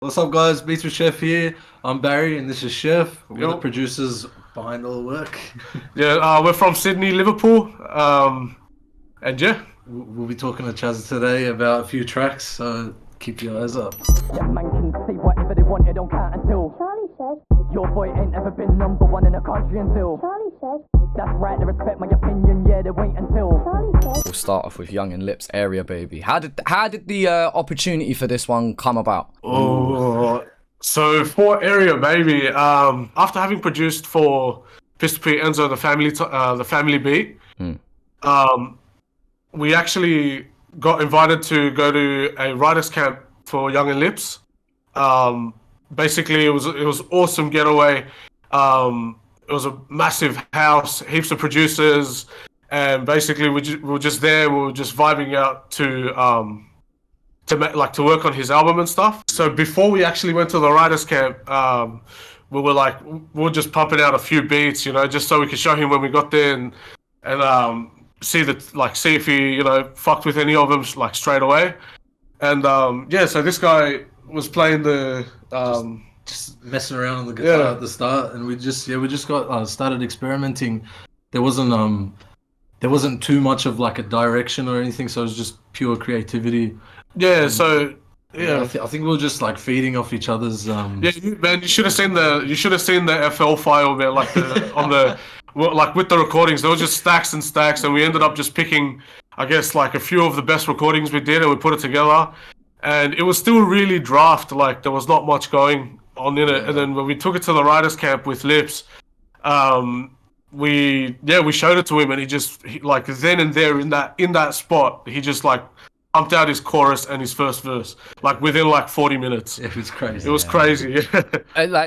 What's up, guys? Beats with Chef here. I'm Barry, and this is Chef. We're the Yo. producers behind all the work. Yeah, we're from Sydney, Liverpool. And yeah, We'll be talking to Chazza today about a few tracks, so keep your eyes up. Yeah, man can say whatever they want, it don't count until Charlie says, your boy ain't ever been number one in the country until Charlie says, that's right, they respect my opinion, yeah, they wait until Charlie says. We'll start off with Young and Lips Area Baby. How did the opportunity for this one come about? so for Area Baby, after having produced for Pistol Pete Enzo the family beat, we actually got invited to go to a writers camp for Young and Lips. Basically, it was awesome getaway. It was a massive house, heaps of producers, and basically we were just there. We were just vibing out to work on his album and stuff. So before we actually went to the writers camp, we were just pumping out a few beats, just so we could show him when we got there and see if he fucked with any of them straight away. And so this guy was playing the Just messing around on the guitar at the start, and we just got started experimenting. There wasn't too much of like a direction or anything, so it was just pure creativity. Yeah, And, so yeah. I think we were just like feeding off each other's. Man, you should have seen the FL file there, with the recordings. There was just stacks and stacks, and we ended up just picking, I guess, like a few of the best recordings we did, and we put it together. And it was still really draft, like there was not much going on in it. And then when we took it to the writers camp with Lips, we showed it to him, and he then and there in that spot, he just like pumped out his chorus and his first verse within 40 minutes. It was crazy. It was crazy.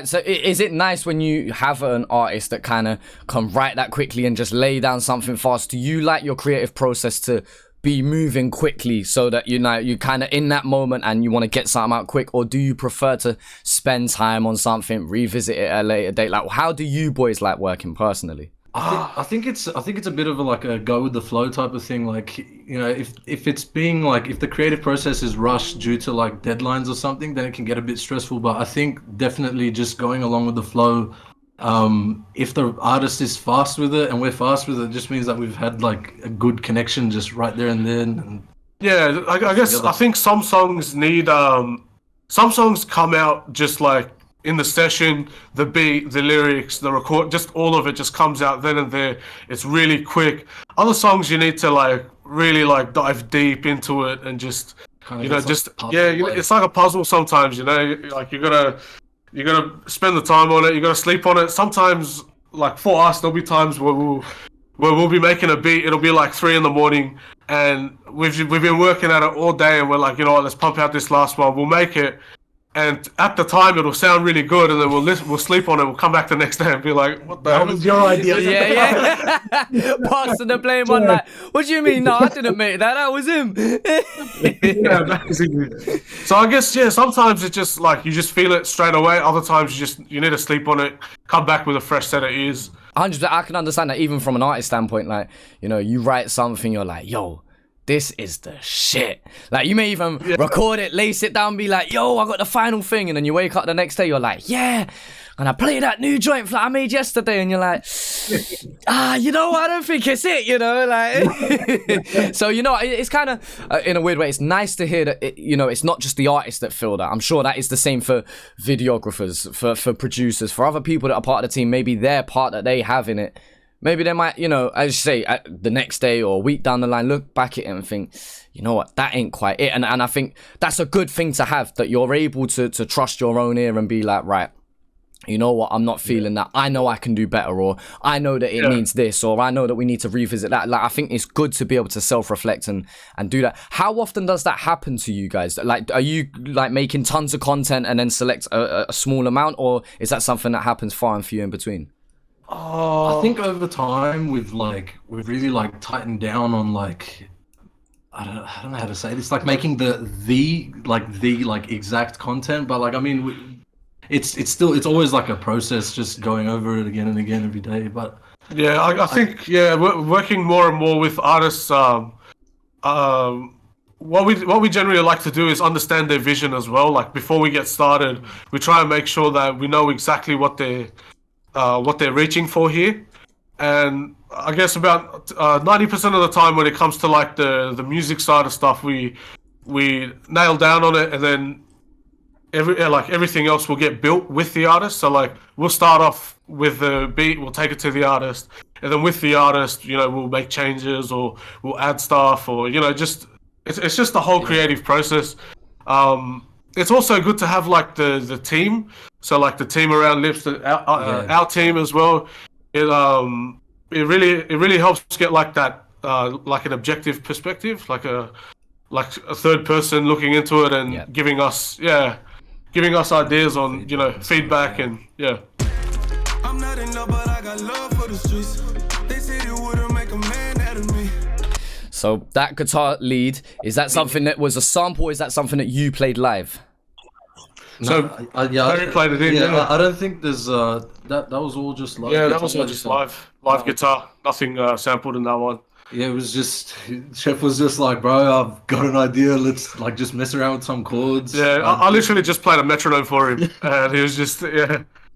So is it nice when you have an artist that kind of can write that quickly and just lay down something fast? Do you like your creative process to be moving quickly so that you kind of in that moment and you want to get something out quick, or do you prefer to spend time on something, revisit it at a later date? Like, how do you boys like working personally? I think it's a bit of a go with the flow type of thing. Like, if it's being if the creative process is rushed due to like deadlines or something, then it can get a bit stressful. But I think definitely just going along with the flow. If the artist is fast with it and we're fast with it, just means that we've had like a good connection just right there and then. And Yeah, I guess I think some songs need some songs come out just like in the session, the beat, the lyrics, the record, just all of it just comes out then and there. It's really quick. Other songs you need to really dive deep into it and just it's like a puzzle sometimes. Like you gotta spend the time on it. You gotta sleep on it. Sometimes, for us, there'll be times where we'll be making a beat. It'll be 3 in the morning, and we've been working at it all day, and we're like, let's pump out this last one. We'll make it, and at the time it'll sound really good, and then we'll sleep on it. We'll come back the next day and be like, "What the hell was your idea?" Yeah. Passing the blame on what do you mean? No, I didn't make that. That was him. Yeah, basically. So I guess sometimes it's just you just feel it straight away. Other times you need to sleep on it, come back with a fresh set of ears. 100%. I can understand that even from an artist standpoint. You write something, you're like, yo, this is the shit. You may even record it, lace it down, be like, yo, I got the final thing. And then you wake up the next day, you're like, yeah. And I play that new joint I made yesterday. And you're like, I don't think it's it, So, it's kind of, in a weird way, it's nice to hear that, it's not just the artists that feel that. I'm sure that is the same for videographers, for producers, for other people that are part of the team. Maybe their part that they have in it. Maybe they might, as you say, the next day or a week down the line, look back at it and think, you know what, that ain't quite it. And I think that's a good thing to have, that you're able to trust your own ear and be like, right, you know what, I'm not feeling that. I know I can do better, or I know that it needs this, or I know that we need to revisit that. I think it's good to be able to self-reflect and do that. How often does that happen to you guys? Are you making tons of content and then select a small amount, or is that something that happens far and few in between? I think over time we've really tightened down on I don't know how to say this, making the exact content, but it's always a process, just going over it again and again every day. But I think we're working more and more with artists what we generally like to do is understand their vision as well. Like before we get started, we try and make sure that we know exactly what they're reaching for here. And I guess about 90% of the time when it comes to like the music side of stuff, we nail down on it, and then everything else will get built with the artist. So like we'll start off with the beat, we'll take it to the artist, and then with the artist, we'll make changes or we'll add stuff, or just it's just the whole creative process. It's also good to have like the team. So like the team around Lips, our team as well. It really helps get like that like an objective perspective, like a third person looking into it and giving us ideas on feedback and I'm not in love, but I got love for the streets. They said it wouldn't make a man out of me. So that guitar lead, is that something that was a sample, or is that something that you played live? So I played it in. I don't think there's that was all just live. Yeah, that was all just live guitar. Nothing sampled in that one. Yeah, it was just Chef was just like, bro, I've got an idea. Let's like just mess around with some chords. Yeah, I literally just played a metronome for him, and he was just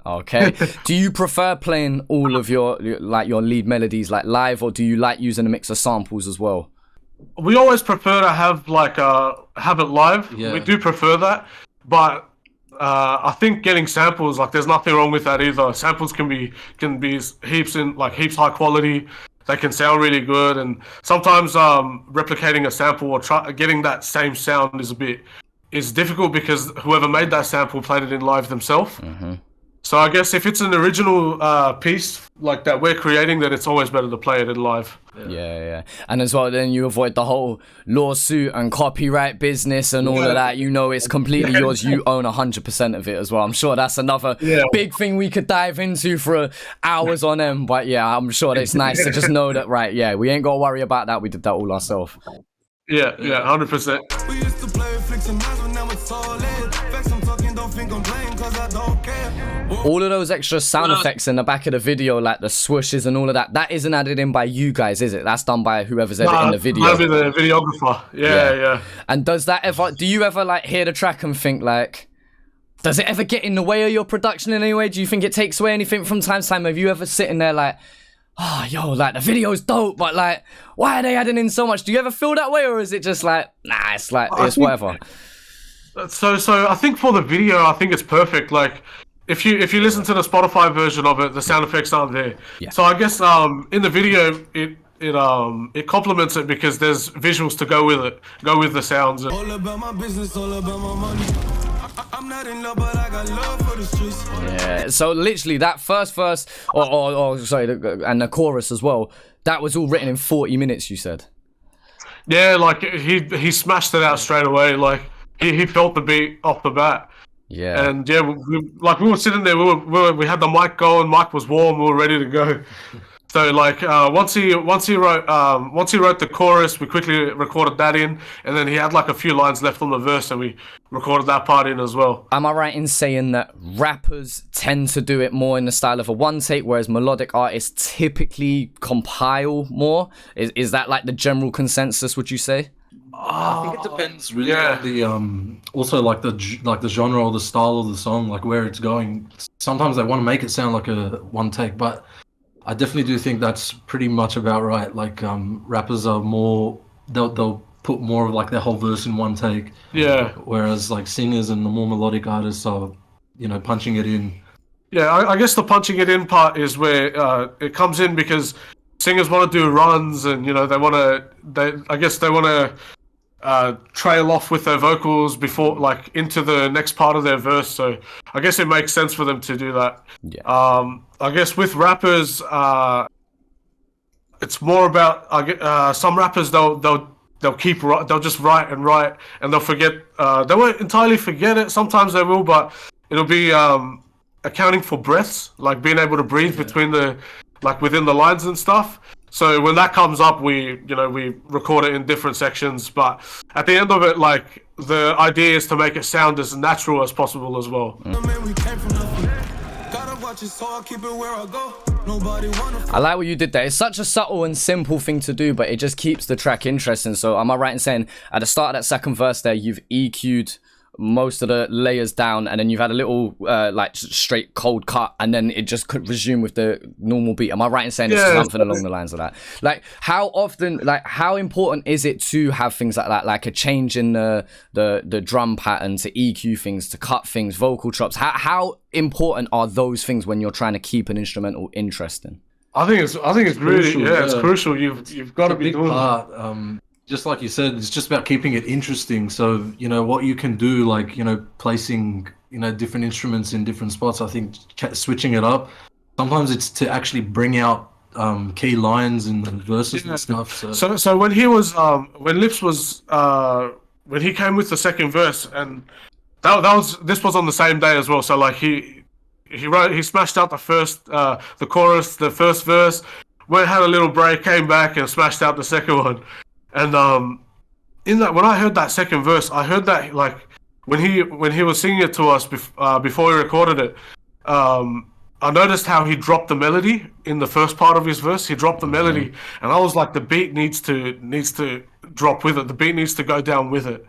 Okay. Do you prefer playing all of your lead melodies like live, or do you like using a mix of samples as well? We always prefer to have have it live. Yeah. We do prefer that, but I think getting samples, like there's nothing wrong with that either. Samples can be heaps high quality. They can sound really good, and sometimes replicating a sample or getting that same sound is difficult because whoever made that sample played it in live themselves. Mm-hmm. So I guess if it's an original piece like that we're creating, then it's always better to play it in live. Yeah. And as well, then you avoid the whole lawsuit and copyright business and all of that. It's completely yours. You own 100% of it as well. I'm sure that's another big thing we could dive into for hours on end. But yeah, I'm sure that it's nice to just know that, right, we ain't got to worry about that. We did that all ourselves. Yeah, 100%. We used to play with flicks and knives, but now it's all in. Facts I'm talking, don't think I'm playing, cause I don't care. All of those extra sound effects in the back of the video, like the swooshes and all of that, that isn't added in by you guys, is it? That's done by whoever's editing the video. That'll be the videographer. Yeah. And do you ever like hear the track and think like, does it ever get in the way of your production in any way? Do you think it takes away anything from time to time? Have you ever sitting there like, oh, like the video's dope, but like, why are they adding in so much? Do you ever feel that way, or is it just like, nah, it's like, it's whatever? So I think for the video, I think it's perfect. Like, if you listen to the Spotify version of it, the sound effects aren't there. Yeah. So I guess in the video, it complements it because there's visuals to go with the sounds. All about my business, all about my money. I'm not in love, but I got love for the streets. Yeah, so literally that first verse, and the chorus as well, that was all written in 40 minutes, you said? Yeah, like he smashed it out straight away. Like he felt the beat off the bat. Yeah. And yeah, we were sitting there. We had the mic going. Mic was warm. We were ready to go. So like once he wrote the chorus, we quickly recorded that in, and then he had like a few lines left on the verse, and we recorded that part in as well. Am I right in saying that rappers tend to do it more in the style of a one take, whereas melodic artists typically compile more? Is that like the general consensus? Would you say? I think it depends really on the also like the genre or the style of the song, like where it's going. Sometimes they want to make it sound like a one take, but I definitely do think that's pretty much about right. Like rappers are more they'll put more of like their whole verse in one take. Yeah. Whereas like singers and the more melodic artists are, punching it in. Yeah, I guess the punching it in part is where it comes in because singers want to do runs and they want to trail off with their vocals before like into the next part of their verse. So I guess it makes sense for them to do that. Yeah. I guess with rappers, it's more about some rappers they'll just write and they'll forget. They won't entirely forget it. Sometimes they will, but it'll be accounting for breaths, like being able to breathe between within the lines and stuff. So when that comes up, we record it in different sections. But at the end of it, like the idea is to make it sound as natural as possible as well. Man, we came from nothing. Gotta watch it, so I keep it where I go. Nobody wanna I like what you did there. It's such a subtle and simple thing to do, but it just keeps the track interesting. So am I right in saying at the start of that second verse there, you've EQ'd most of the layers down, and then you've had a little like straight cold cut, and then it just could resume with the normal beat? Am I right in saying it's something along the lines of that? Like how often, like how important is it to have things like that, like a change in the drum pattern, to EQ things, to cut things, vocal chops? How important are those things when you're trying to keep an instrumental interesting? I think it's really crucial, it's crucial. You've got to be doing that. Just like you said, it's just about keeping it interesting. So, you know, what you can do, like, you know, placing, you know, different instruments in different spots. I think switching it up. Sometimes it's to actually bring out key lines in the verses and stuff. So when he was when Lips was when he came with the second verse, and this was on the same day as well. So like he smashed out the chorus, the first verse, had a little break, came back and smashed out the second one. And in that, when I heard that second verse, I heard that like when he was singing it to us before we recorded it. I noticed how he dropped the melody in the first part of his verse. He dropped the melody, and I was like, the beat needs to drop with it. The beat needs to go down with it.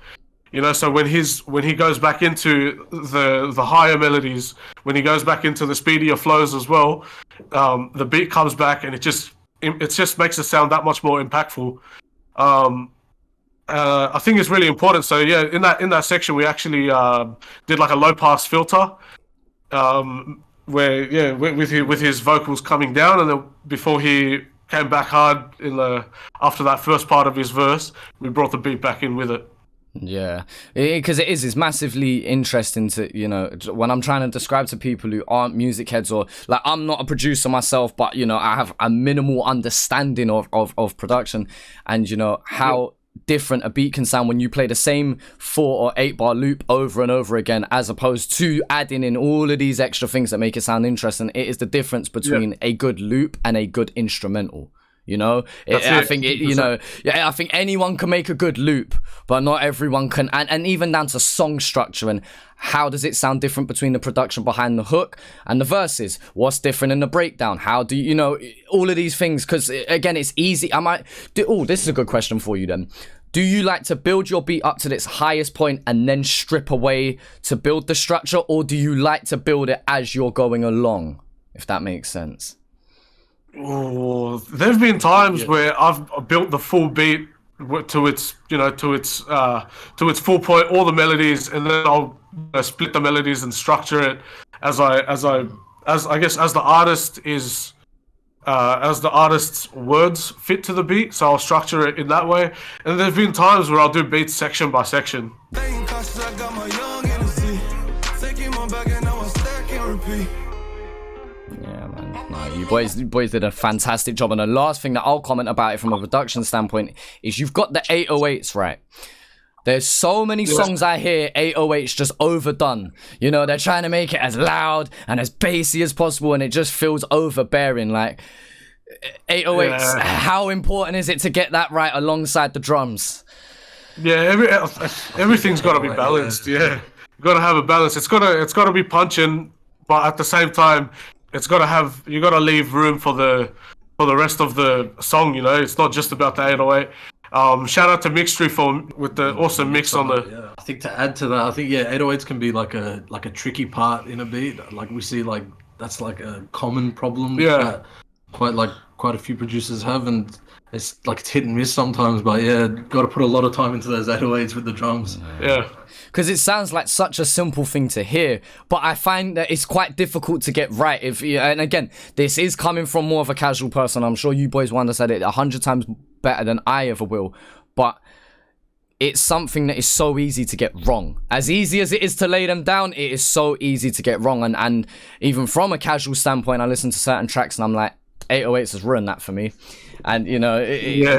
You know, so when he goes back into the higher melodies, when he goes back into the speedier flows as well, the beat comes back, and it just makes it sound that much more impactful. I think it's really important. So yeah, in that section, we actually did like a low pass filter, where with his vocals coming down, and then before he came back hard after that first part of his verse, we brought the beat back in with it. Yeah, because it's massively interesting to, you know, when I'm trying to describe to people who aren't music heads, or like, I'm not a producer myself, but, you know, I have a minimal understanding of production, and, you know, how different a beat can sound when you play the same 4 or 8 bar loop over and over again, as opposed to adding in all of these extra things that make it sound interesting. It is the difference between a good loop and a good instrumental. You know, I think I think anyone can make a good loop, but not everyone can. And even down to song structure, and how does it sound different between the production behind the hook and the verses? What's different in the breakdown? How do you know all of these things? Because again, it's easy. This is a good question for you then. Do you like to build your beat up to its highest point and then strip away to build the structure, or do you like to build it as you're going along? If that makes sense. Oh, there've been times where I've built the full beat to its full point, all the melodies, and then I'll split the melodies and structure it as the artist's words fit to the beat. So I'll structure it in that way. And there've been times where I'll do beats section by section. Staying cautious, I got my young Hennessy. Taking my bag and now I stack and repeat. Yeah, man. No, you boys did a fantastic job. And the last thing that I'll comment about it from a production standpoint is you've got the 808s, right? There's so many songs I hear 808s just overdone. You know, they're trying to make it as loud and as bassy as possible, and it just feels overbearing. Like 808s, how important is it to get that right alongside the drums? Yeah, everything's got to be balanced. Yeah, you got to have a balance. It's got to be punching, but at the same time, you got to leave room for the rest of the song. You know, it's not just about the 808. Shout out to Mixtree with the awesome mix on the. Yeah. I think to add to that, I think 808s can be like a tricky part in a beat. Like we see, like that's like a common problem. Yeah. That quite a few producers have, and it's like it's hit and miss sometimes. But yeah, got to put a lot of time into those 808s with the drums. Yeah. Because it sounds like such a simple thing to hear, but I find that it's quite difficult to get right. And again, this is coming from more of a casual person. I'm sure you boys will understand it 100 times better than I ever will. But it's something that is so easy to get wrong. As easy as it is to lay them down, it is so easy to get wrong. And even from a casual standpoint, I listen to certain tracks and I'm like, 808s has ruined that for me. And you know,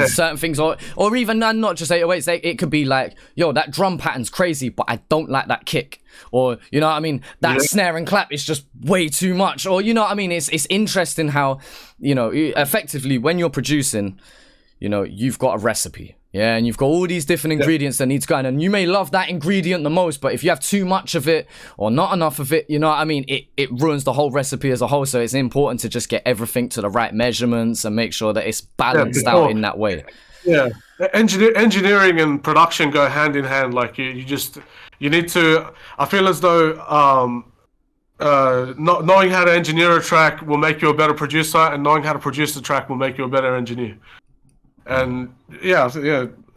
certain things, or even not just 808s, it could be like, yo, that drum pattern's crazy, but I don't like that kick, or you know what I mean, that snare and clap is just way too much, or you know what I mean. It's interesting how, you know, effectively when you're producing, you know, you've got a recipe Yeah, and you've got all these different ingredients that need to go in, and you may love that ingredient the most, but if you have too much of it or not enough of it, you know what I mean, it ruins the whole recipe as a whole. So it's important to just get everything to the right measurements and make sure that it's balanced out in that way. Yeah, engineering and production go hand in hand. Like you need to. I feel as though not knowing how to engineer a track will make you a better producer, and knowing how to produce the track will make you a better engineer. And yeah,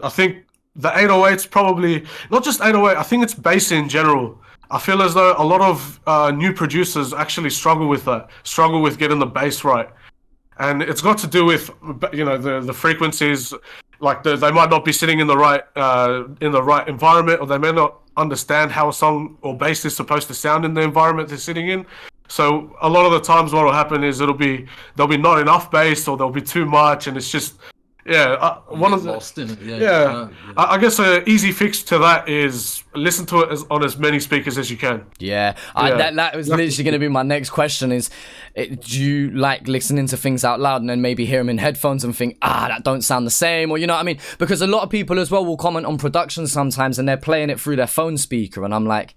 I think the 808's probably not just 808. I think it's bass in general. I feel as though a lot of new producers actually struggle with getting the bass right, and it's got to do with the frequencies. Like they might not be sitting in the right environment, or they may not understand how a song or bass is supposed to sound in the environment they're sitting in. So a lot of the times, what will happen is there'll be not enough bass, or there'll be too much, and it's just. One of the lost in it. I guess an easy fix to that is listen to it on as many speakers as you can. That was literally going to be my next question is, do you like listening to things out loud and then maybe hear them in headphones and think, that don't sound the same, or you know what I mean? Because a lot of people as well will comment on production sometimes and they're playing it through their phone speaker, and I'm like,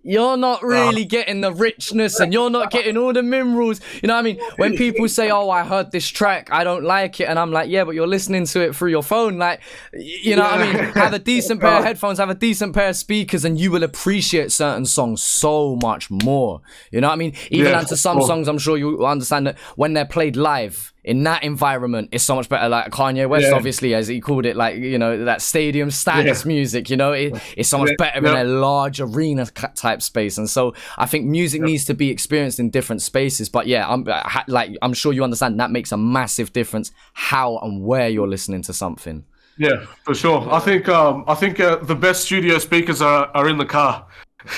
you're not really getting the richness, and you're not getting all the minerals. You know what I mean? When people say, oh, I heard this track, I don't like it, and I'm like, yeah, but you're listening to it through your phone. Like, you know what I mean? Have a decent pair of headphones, have a decent pair of speakers, and you will appreciate certain songs so much more. You know what I mean? Even to some songs, I'm sure you understand that when they're played live, in that environment, it's so much better. Like Kanye West, obviously, as he called it, like, you know, that stadium status music, you know, it's so much better in a large arena type space. And so I think music needs to be experienced in different spaces. But yeah, I'm sure you understand that makes a massive difference how and where you're listening to something. Yeah, for sure. I think the best studio speakers are in the car.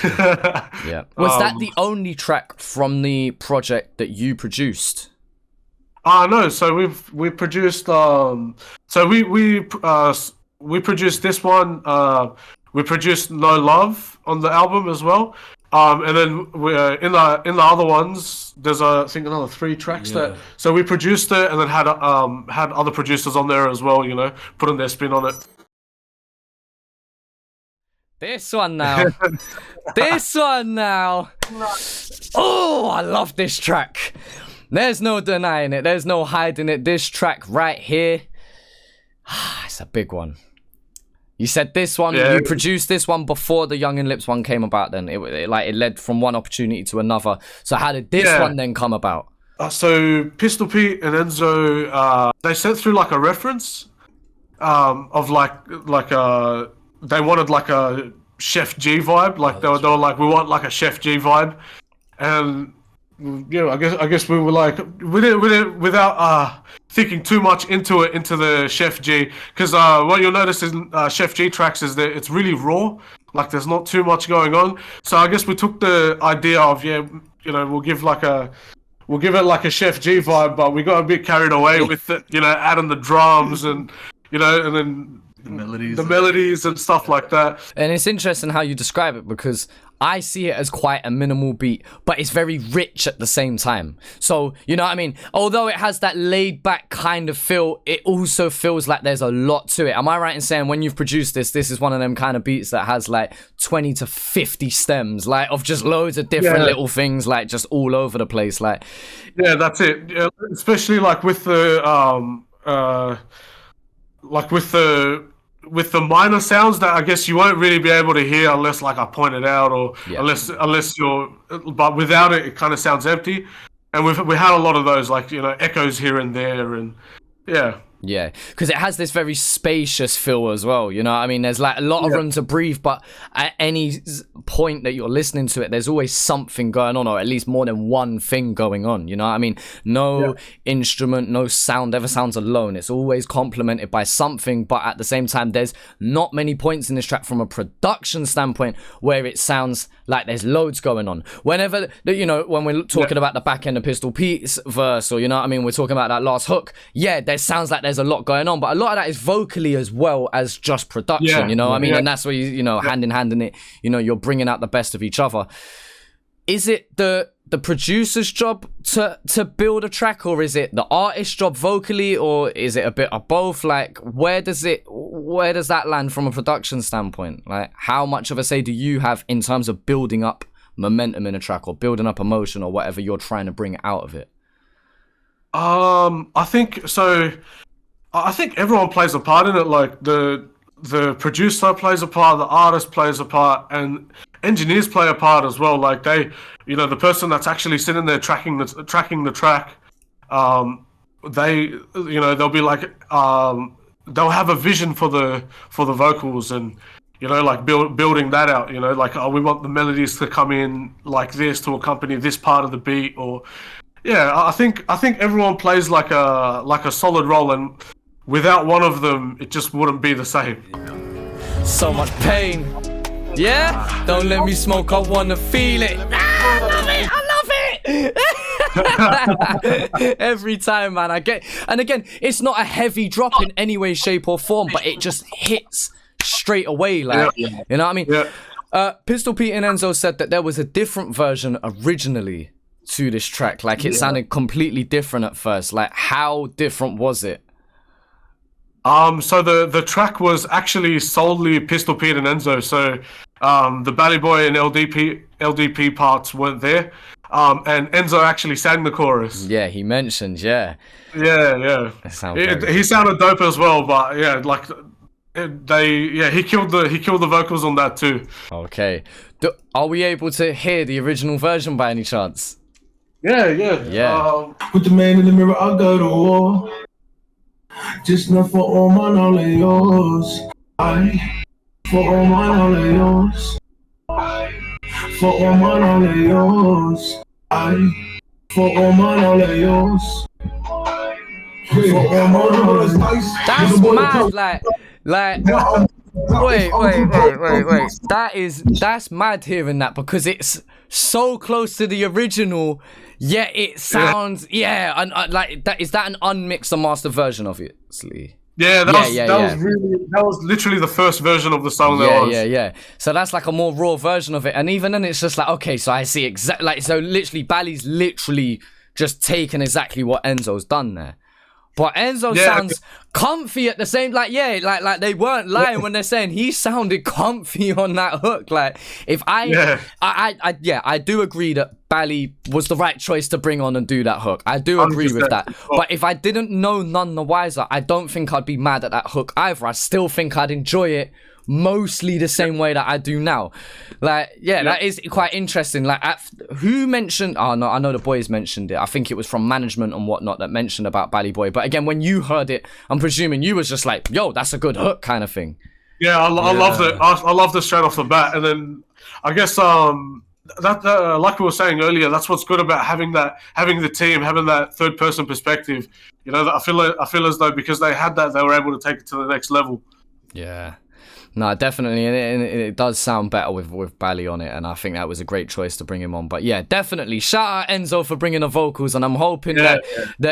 Was that the only track from the project that you produced? No, so we produced we produced this one. We produced No Love on the album as well. And then we in the other ones, there's I think another 3 tracks that. So we produced it and then had other producers on there as well. You know, putting their spin on it. This one now. Oh, I love this track. There's no denying it. There's no hiding it. This track right here, it's a big one. You said this one, you produced this one before the Young and Lips one came about then. It led from one opportunity to another. So how did this one then come about? So Pistol Pete and Enzo, they sent through like a reference of they wanted like a Chef G vibe. Like they were like, we want like a Chef G vibe. And I guess we were like, we didn't without thinking too much into the Chef G, because what you'll notice in Chef G tracks is that it's really raw, like there's not too much going on. So I guess we took the idea of we'll give it like a Chef G vibe, but we got a bit carried away with it, adding the drums and and then the melodies and stuff like that. And it's interesting how you describe it, because I see it as quite a minimal beat, but it's very rich at the same time. So, you know what I mean? Although it has that laid back kind of feel, it also feels like there's a lot to it. Am I right in saying when you've produced this is one of them kind of beats that has like 20 to 50 stems, like of just loads of different little things, like just all over the place. Like, yeah, that's it. Yeah, especially like with the with the minor sounds that I guess you won't really be able to hear unless like I point it out, or unless you're, but without it, it kind of sounds empty. And we had a lot of those, like, echoes here and there, and yeah, because it has this very spacious feel as well, you know what I mean? There's like a lot of room to breathe, but at any point that you're listening to it, there's always something going on, or at least more than one thing going on, you know what I mean? No instrument, no sound ever sounds alone. It's always complemented by something, but at the same time, there's not many points in this track from a production standpoint where it sounds like there's loads going on. Whenever, when we're talking about the back end of Pistol Pete's verse, or, you know what I mean, we're talking about that last hook, there sounds like there's a lot going on, but a lot of that is vocally as well as just production, you know what I mean? And that's where you hand in hand in it, you're bringing out the best of each other. is it the producer's job to build a track, or is it the artist's job vocally, or is it a bit of both? Like, where does that land from a production standpoint? Like, how much of a say do you have in terms of building up momentum in a track, or building up emotion, or whatever you're trying to bring out of it? I think so. I think everyone plays a part in it. Like the producer plays a part, the artist plays a part, and engineers play a part as well. Like they, the person that's actually sitting there tracking the track, they'll be like, they'll have a vision for the vocals, and like building that out. Like, oh, we want the melodies to come in like this to accompany this part of the beat, or I think everyone plays like a solid role, and without one of them, it just wouldn't be the same. So much pain. Yeah? Don't let me smoke, I wanna feel it. I love it! Every time, man. And again, it's not a heavy drop in any way, shape, or form, but it just hits straight away. Like, you know what I mean? Yeah. Pistol Pete and Enzo said that there was a different version originally to this track. Like, it sounded completely different at first. Like, how different was it? So the track was actually solely Pistol Pete and Enzo. So the Bally Boy and LDP parts weren't there. And Enzo actually sang the chorus. Yeah, he mentioned, yeah. Yeah. He sounded dope as well, but yeah, like he killed the vocals on that too. Okay. Are we able to hear the original version by any chance? Yeah. Put the man in the mirror, I'll go to war. Just not for all my all of yours. For all my all of yours. For all my all of yours. For all my all of yours. For all my all of yours. That's mad, like wait. That's mad hearing that, because it's so close to the original, yet it sounds like that. Is that an unmixed and mastered version, obviously? Yeah, that was literally the first version of the song. Yeah. So that's like a more raw version of it, and even then, it's just like, okay, so I see exactly, like, so literally, Bally's literally just taken exactly what Enzo's done there. But Enzo sounds comfy at the same, like they weren't lying when they're saying he sounded comfy on that hook. Like, if I do agree that Bally was the right choice to bring on and do that hook. I do agree with that. But if I didn't know none the wiser, I don't think I'd be mad at that hook either. I still think I'd enjoy it mostly the same way that I do now. Like, that is quite interesting. Like, who mentioned, oh no, I know the boys mentioned it. I think it was from management and whatnot that mentioned about Bally Boy. But again, when you heard it, I'm presuming you was just like, yo, that's a good hook kind of thing. Yeah, I loved it. I loved it straight off the bat. And then I guess that like we were saying earlier, that's what's good about having the team, having that third person perspective. I feel as though because they had that, they were able to take it to the next level. Yeah. No, definitely, and it does sound better with Bally on it, and I think that was a great choice to bring him on. But yeah, definitely, shout out Enzo for bringing the vocals, and I'm hoping that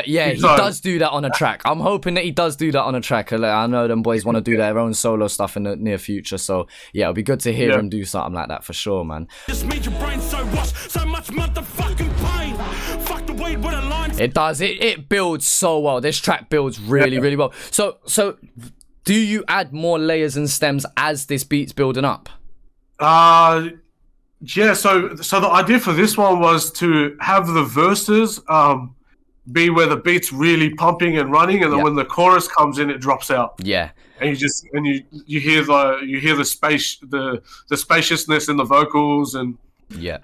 he does do that on a track. I'm hoping that he does do that on a track. I know them boys want to do their own solo stuff in the near future, so yeah, it'll be good to hear him do something like that for sure, man. Just made your brain so washed, so much motherfucking pain. Fuck the weed with a line. It does. It builds so well. This track builds really well. So. Do you add more layers and stems as this beat's building up? So the idea for this one was to have the verses be where the beat's really pumping and running, and then when the chorus comes in, it drops out. Yeah. And you hear the space, the spaciousness in the vocals, and in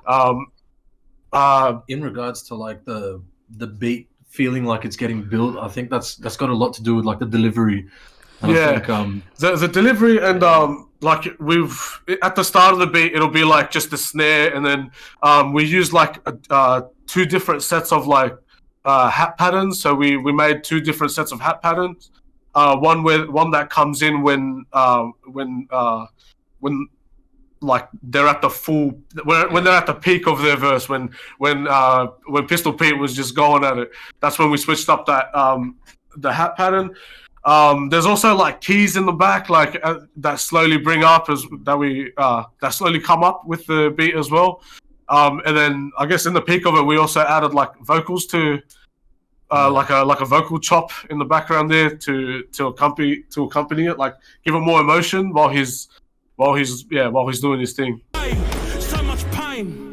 regards to like the beat feeling like it's getting built, I think that's got a lot to do with like the delivery. And I think, the delivery, and like we've at the start of the beat, it'll be like just a snare, and then we use like two different sets of like hat patterns. So we made two different sets of hat patterns. One that comes in when like they're at the full, when they're at the peak of their verse, when Pistol Pete was just going at it. That's when we switched up that the hat pattern. There's also like keys in the back, like that slowly bring up that slowly come up with the beat as well. And then I guess in the peak of it, we also added like vocals to, like a vocal chop in the background there to accompany it, like give it more emotion while he's doing his thing. So much pain.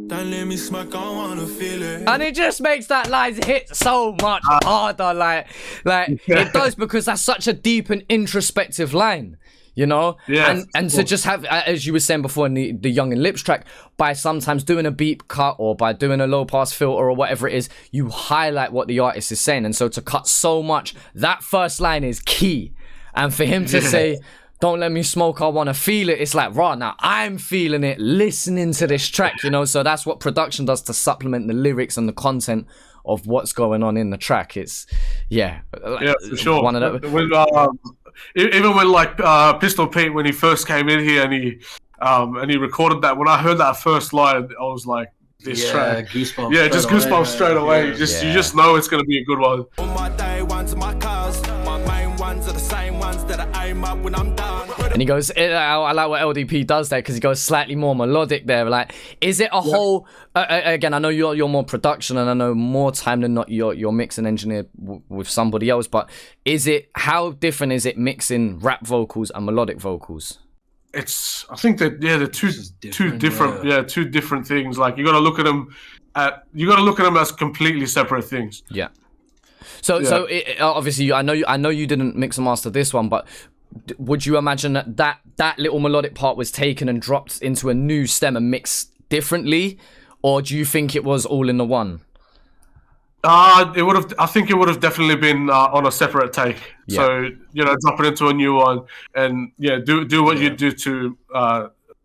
Don't let me smoke, I wanna feel it. And it just makes that line hit so much harder, like it does, because that's such a deep and introspective line, you know. Yeah. And to just have, as you were saying before in the Young and Lips track, by sometimes doing a beat cut or by doing a low pass filter or whatever it is, you highlight what the artist is saying. And so to cut so much, that first line is key. And for him to say, don't let me smoke, I want to feel it. It's like, raw, now I'm feeling it, listening to this track, you know? So that's what production does to supplement the lyrics and the content of what's going on in the track. It's, yeah, for sure. One of the... When, even when like Pistol Pete, when he first came in here and he recorded that, when I heard that first line, I was like, this track. Goosebumps. Yeah, just goosebumps straight away. Yeah. You just know it's going to be a good one. On my day ones are my cars. My main ones are the same ones that I aim up when I'm done. And he goes, I like what LDP does there, because he goes slightly more melodic there. Like, is it a whole, again, I know you're more production and I know more time than not you're mixing engineer with somebody else, but how different is it mixing rap vocals and melodic vocals? I think that they're two different things. Like you got to look at them as completely separate things. Yeah. So obviously I know you didn't mix and master this one, but would you imagine that little melodic part was taken and dropped into a new stem and mixed differently, or do you think it was all in the one? It would have. I think it would have definitely been on a separate take. Yeah. So drop it into a new one, and do what you do to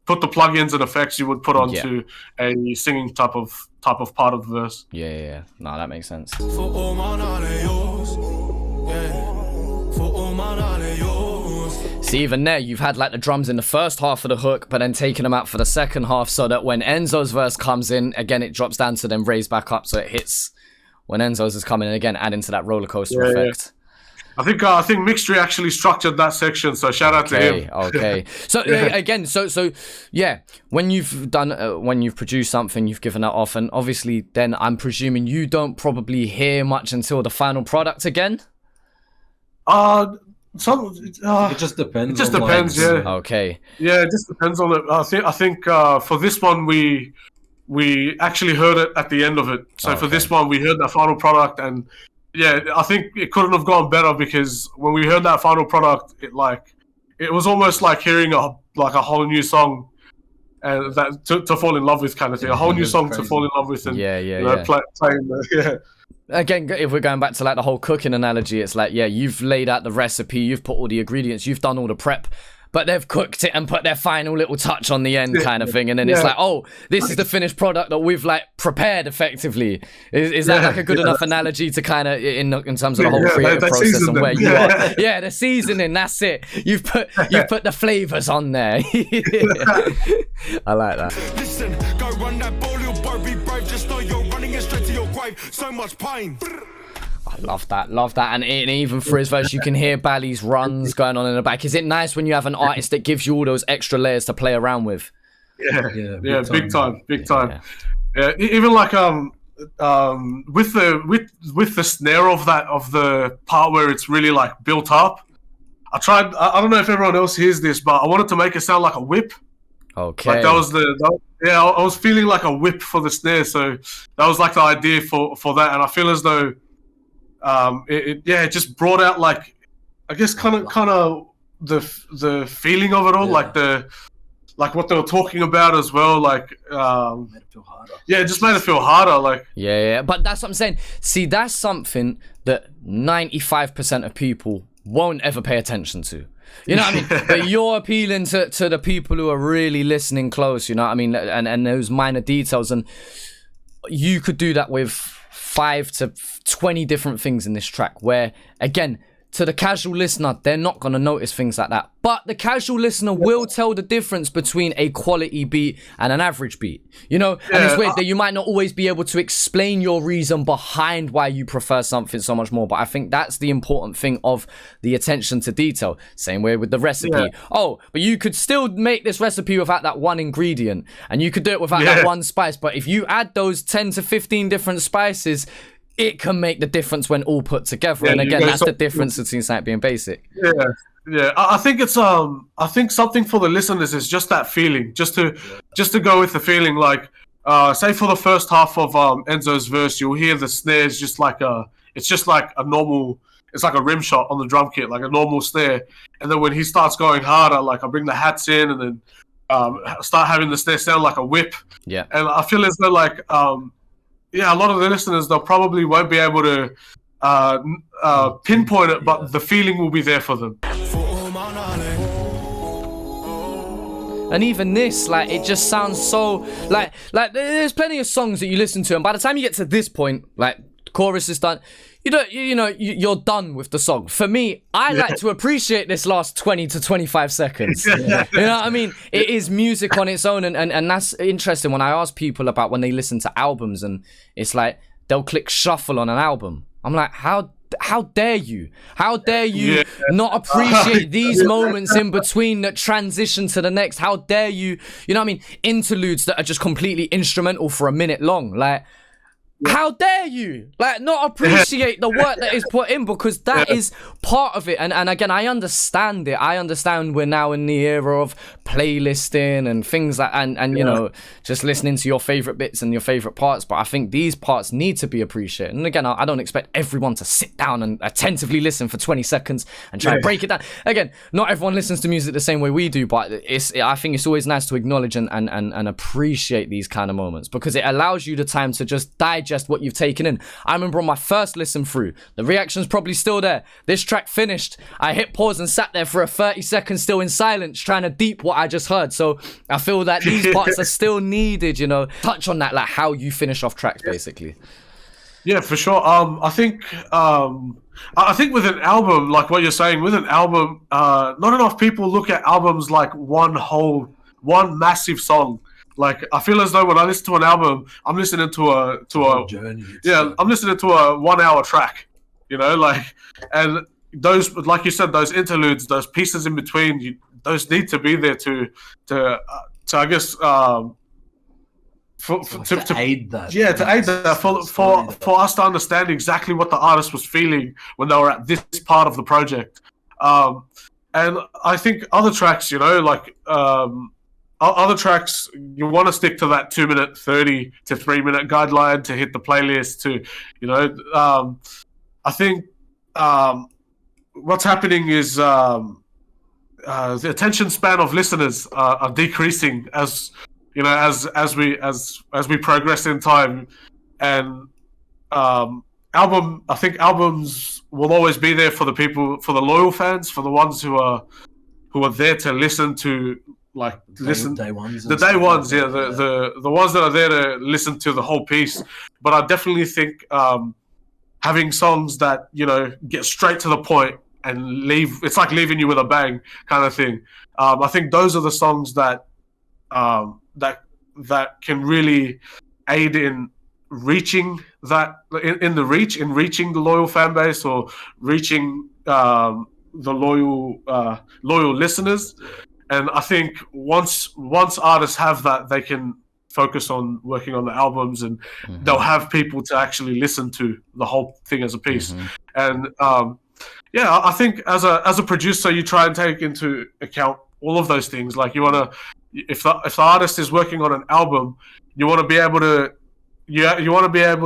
put the plugins and effects you would put onto a singing type of part of the verse. Yeah. No, that makes sense. For all my yours. Yeah. For all my yours. See, even there, you've had like the drums in the first half of the hook, but then taking them out for the second half, so that when Enzo's verse comes in, again, it drops down to then raise back up, so it hits when Enzo's is coming in again, adding to that roller coaster effect. I think Mixtree actually structured that section, so shout out to him. Okay. So again, so yeah, when you've done, when you've produced something, you've given that off, and obviously, then I'm presuming you don't probably hear much until the final product again. It just depends. It just depends, yeah. Okay. Yeah, it just depends on it. I think for this one we actually heard it at the end of it. So for this one, we heard the final product, and yeah, I think it couldn't have gone better, because when we heard that final product, it was almost like hearing a whole new song, and that to fall in love with kind of thing. A whole new song to fall in love with, and playing Again, if we're going back to like the whole cooking analogy, it's like, yeah, you've laid out the recipe, you've put all the ingredients, you've done all the prep, but they've cooked it and put their final little touch on the end kind of thing. And then it's like, oh, this is the finished product that we've like prepared effectively. Is that like a good enough analogy to kind of, in terms of the whole creative process and where you are? Yeah, the seasoning, that's it. You've put the flavors on there. I like that. Listen, go run that ball, little boy, be brave. Just know you're running it straight to your grave. So much pain. I love that. And even for his verse, you can hear Bally's runs going on in the back. Is it nice when you have an artist that gives you all those extra layers to play around with? Yeah, big time. Yeah, even like with the snare of the part where it's really like built up. I don't know if everyone else hears this, but I wanted to make it sound like a whip. Okay. Like that was I was feeling like a whip for the snare, so that was like the idea for that, and I feel as though it just brought out like, I guess kind of the feeling of it all, like what they were talking about as well, like made it feel harder. Yeah, it just made it feel harder, like but that's what I'm saying. See, that's something that 95% of people won't ever pay attention to. You know what I mean? But you're appealing to the people who are really listening close, you know what I mean? And those minor details, and you could do that with 5 to 20 different things in this track, where again, to the casual listener, they're not going to notice things like that. But the casual listener will tell the difference between a quality beat and an average beat. You know, and it's weird that you might not always be able to explain your reason behind why you prefer something so much more. But I think that's the important thing of the attention to detail. Same way with the recipe. Yeah. Oh, but you could still make this recipe without that one ingredient. And you could do it without that one spice. But if you add those 10 to 15 different spices, it can make the difference when all put together. And again, that's the difference between something being basic. Yeah. I think it's I think something for the listeners is just that feeling, just to go with the feeling. Like, say for the first half of Enzo's verse, you'll hear the snares just like it's just like a normal. It's like a rim shot on the drum kit, like a normal snare. And then when he starts going harder, like I bring the hats in and then start having the snare sound like a whip. Yeah. And I feel as though like a lot of the listeners, they'll probably won't be able to pinpoint it, but the feeling will be there for them. And even this, like, it just sounds so like there's plenty of songs that you listen to, and by the time you get to this point, like chorus is done, you're done with the song. For me, I like to appreciate this last 20 to 25 seconds. You know what I mean? It is music on its own, and that's interesting when I ask people about when they listen to albums, and it's like they'll click shuffle on an album. I'm like, how dare you? How dare you not appreciate these moments in between that transition to the next? How dare you, you know what I mean? Interludes that are just completely instrumental for a minute long. Like, how dare you, like, not appreciate the work that is put in, because that is part of it. And again, I understand it. I understand we're now in the era of playlisting and things like, and you know, just listening to your favorite bits and your favorite parts. But I think these parts need to be appreciated. And again, I don't expect everyone to sit down and attentively listen for 20 seconds and try and break it down. Again, not everyone listens to music the same way we do, but I think it's always nice to acknowledge and appreciate these kind of moments, because it allows you the time to just digest what you've taken in. I remember on my first listen through, the reaction's probably still there. This track finished, I hit pause and sat there for a 30 seconds still in silence, trying to deep what I just heard. So I feel that these parts are still needed, you know. Touch on that, like how you finish off tracks, basically. Yeah, for sure. I think with an album, like what you're saying, with an album, not enough people look at albums like one massive song. Like, I feel as though when I listen to an album, I'm listening to a journey. I'm listening to a 1 hour track, you know, like, and those, like you said, those interludes, those pieces in between, those need to be there to I guess, to aid that. Yeah, to aid that for us to understand exactly what the artist was feeling when they were at this part of the project. And I think other tracks, you know, like, other tracks, you want to stick to that 2 minute 30 to 3 minute guideline to hit the playlist. To, you know, I think what's happening is the attention span of listeners are decreasing as you know as we progress in time, and I think albums will always be there for the people, for the loyal fans, for the ones who are there to listen to. Like the day ones, the ones that are there to listen to the whole piece. But I definitely think having songs that, you know, get straight to the point and it's like leaving you with a bang kind of thing. I think those are the songs that can really aid in reaching in reaching the loyal fan base, or reaching the loyal listeners. And I think once artists have that, they can focus on working on the albums, and they'll have people to actually listen to the whole thing as a piece. And I think as a producer, you try and take into account all of those things. Like, you want to, if the artist is working on an album, you want to be able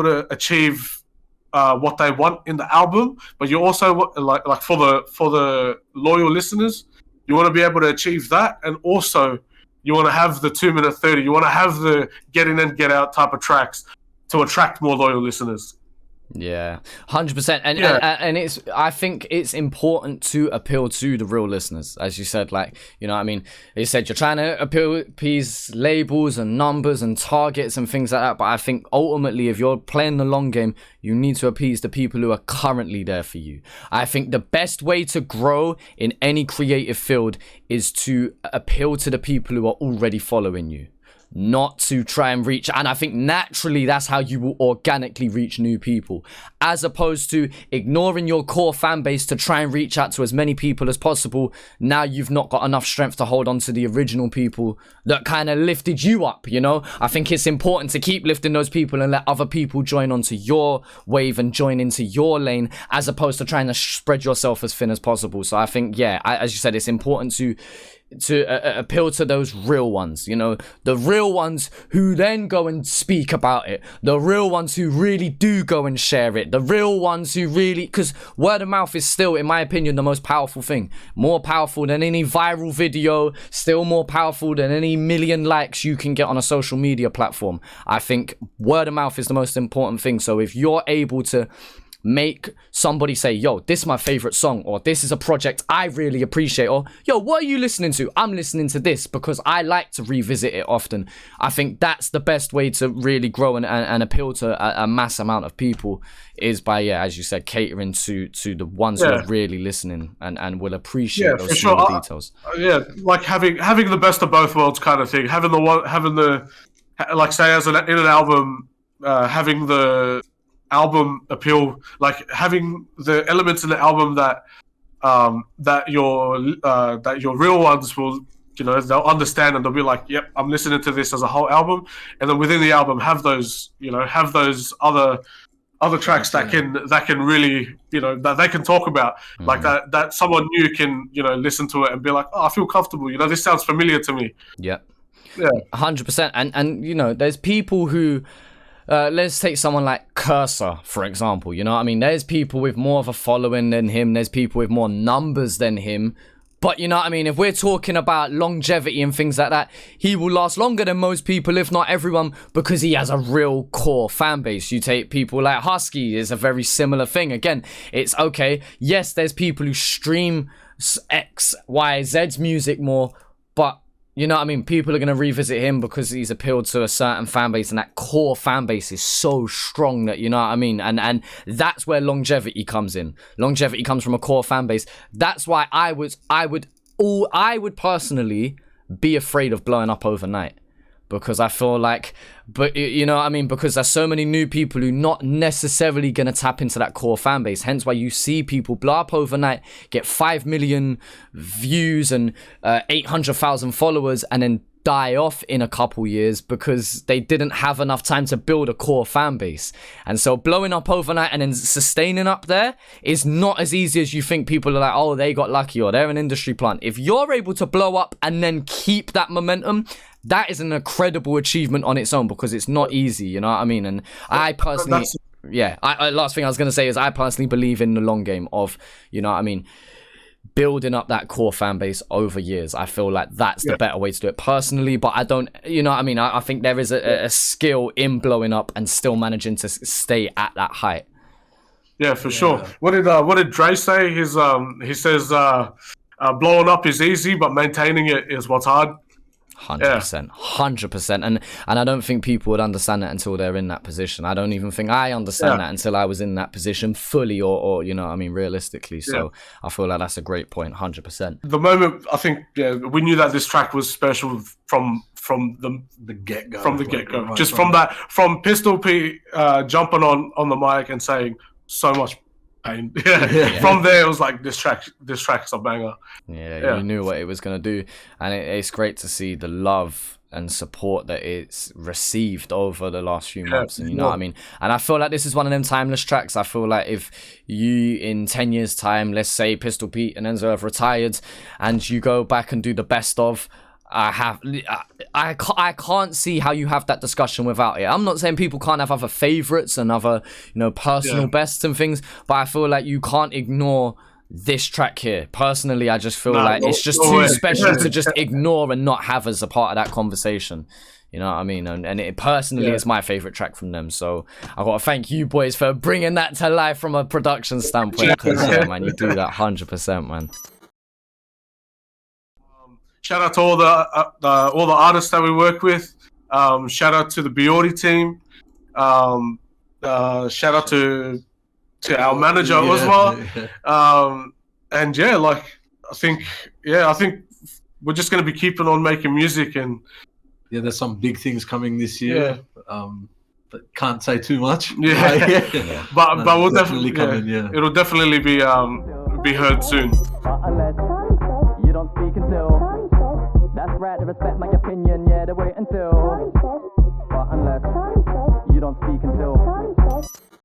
to achieve what they want in the album, but you also like for the loyal listeners, you want to be able to achieve that, and also you want to have the 2 minute 30. You want to have the get in and get out type of tracks to attract more loyal listeners. Yeah, 100%. And it's, I think it's important to appeal to the real listeners, as you said. Like, you know what I mean? You said you're trying to appease labels and numbers and targets and things like that. But I think ultimately, if you're playing the long game, you need to appease the people who are currently there for you. I think the best way to grow in any creative field is to appeal to the people who are already following you, not to try and reach. And I think naturally that's how you will organically reach new people, as opposed to ignoring your core fan base to try and reach out to as many people as possible. Now you've not got enough strength to hold on to the original people that kind of lifted you up, you know? I think it's important to keep lifting those people and let other people join onto your wave and join into your lane, as opposed to trying to spread yourself as thin as possible. So I think, yeah, as you said, it's important to appeal to those real ones, you know, the real ones who then go and speak about it, the real ones who really do go and share it, the real ones who really, because word of mouth is still, in my opinion, the most powerful thing, more powerful than any viral video, still more powerful than any million likes you can get on a social media platform. I think word of mouth is the most important thing. So if you're able to make somebody say, yo, this is my favorite song, or this is a project I really appreciate, or yo, what are you listening to? I'm listening to this because I like to revisit it often. I think that's the best way to really grow and appeal to a mass amount of people, is by, yeah, as you said, catering to the ones who are really listening and will appreciate those small details. Like having the best of both worlds kind of thing. Having the like, say, in an album, having the album appeal, like having the elements in the album that your real ones will, you know, they'll understand, and they'll be like, yep, I'm listening to this as a whole album. And then within the album have those other tracks that can really, you know, that they can talk about, like that someone new can, you know, listen to it and be like, oh, I feel comfortable, you know, this sounds familiar to me. Yeah 100%. And you know, there's people who let's take someone like Cursor, for example. You know what I mean? There's people with more of a following than him. There's people with more numbers than him. But you know what I mean? If we're talking about longevity and things like that, he will last longer than most people, if not everyone, because he has a real core fan base. You take people like Husky, is a very similar thing. Again, it's okay. Yes, there's people who stream X, Y, Z's music more, but you know what I mean? People are going to revisit him because he's appealed to a certain fan base, and that core fan base is so strong that, you know what I mean? And that's where longevity comes in. Longevity comes from a core fan base. That's why I would personally be afraid of blowing up overnight, because I feel like, but you know what I mean? Because there's so many new people who not necessarily going to tap into that core fan base. Hence why you see people blow up overnight, get 5 million views and 800,000 followers, and then die off in a couple years because they didn't have enough time to build a core fan base. And so blowing up overnight and then sustaining up there is not as easy as you think. People are like, oh, they got lucky, or they're an industry plant. If you're able to blow up and then keep that momentum, that is an incredible achievement on its own, because it's not easy, you know what I mean? And I personally, last thing I was going to say is I personally believe in the long game of, you know what I mean, building up that core fan base over years. I feel like that's the better way to do it personally, but I don't, you know what I mean? I think there is a skill in blowing up and still managing to stay at that height. Yeah, for sure. What did Dre say? He says blowing up is easy, but maintaining it is what's hard. 100%. And I don't think people would understand that until they're in that position. I don't even think I understand that until I was in that position fully, or you know what I mean, realistically. So I feel like that's a great point. 100%. The moment, I think, we knew that this track was special from the get-go. From the get-go. Right, just from Pistol Pete jumping on the mic and saying so much pain. From there it was like, this track is a banger. You knew what it was going to do, and it's great to see the love and support that it's received over the last few months. And you know what I mean? And I feel like this is one of them timeless tracks. I feel like if you, in 10 years time, let's say Pistol Pete and Enzo have retired, and you go back and do the best of, I can't see how you have that discussion without it. I'm not saying people can't have other favorites and other, you know, personal bests and things, but I feel like you can't ignore this track here. Personally, I just feel Nah, like no- it's just no too way. special to just ignore and not have as a part of that conversation. You know what I mean? And it personally is my favorite track from them. So I gotta thank you boys for bringing that to life from a production standpoint. Because yeah, man, you do that 100%, man. Shout out to all the artists that we work with. Shout out to the B.O.D team. Shout out to our manager as well. And yeah, like I think we're just gonna be keeping on making music, and yeah, there's some big things coming this year. But can't say too much. Yeah. But we'll definitely coming. Yeah, it'll definitely be heard soon. You don't speak until. That's right, to respect my opinion, yeah, to wait until.